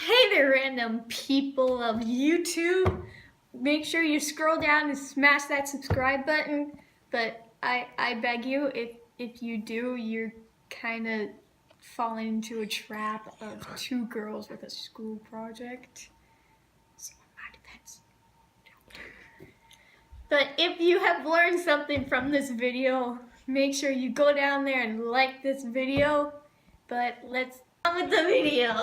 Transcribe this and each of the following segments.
Hey there, random people of YouTube. Make sure you scroll down and smash that subscribe button. But I beg you, if you do, you're kind of falling into a trap of two girls with a school project. So my defense. But if you have learned something from this video, make sure you go down there and like this video. But let's on with the video.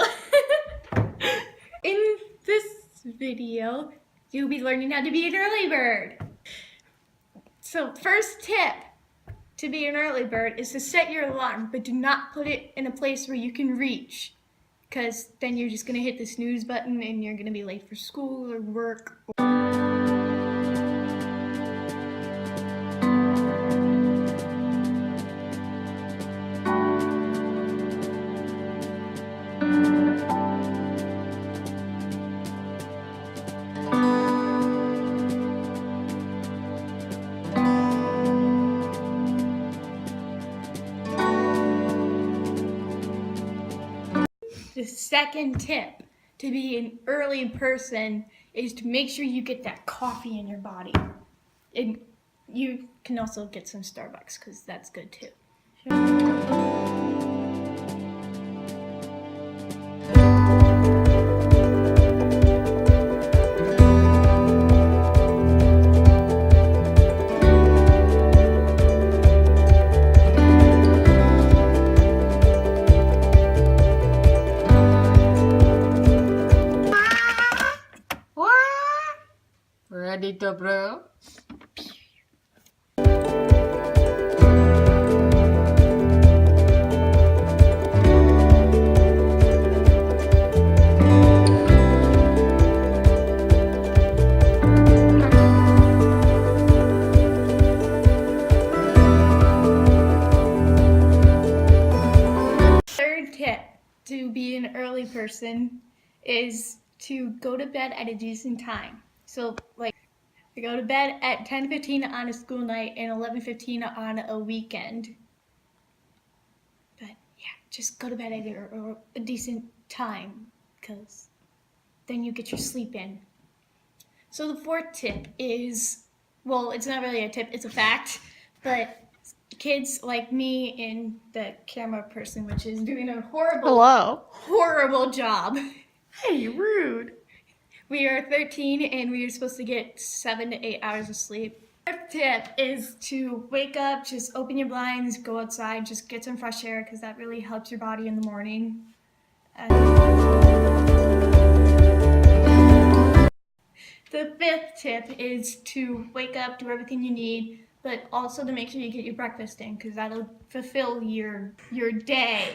In this video, you'll be learning how to be an early bird. So first tip to be an early bird is to set your alarm, but do not put it in a place where you can reach, because then you're just gonna hit the snooze button and you're gonna be late for school or work. The second tip to be an early person is to make sure you get that coffee in your body. And you can also get some Starbucks because that's good too. Ready to bro? Third tip to be an early person is to go to bed at a decent time. So like I go to bed at 10:15 on a school night and 11:15 on a weekend. But yeah, just go to bed at a decent time, because then you get your sleep in. So the fourth tip is, well, it's not really a tip, it's a fact, but kids like me and the camera person, which is doing a horrible job. Hey, rude. We are 13 and we are supposed to get 7 to 8 hours of sleep. Fourth tip is to wake up, just open your blinds, go outside, just get some fresh air, because that really helps your body in the morning. The fifth tip is to wake up, do everything you need, but also to make sure you get your breakfast in, because that'll fulfill your day.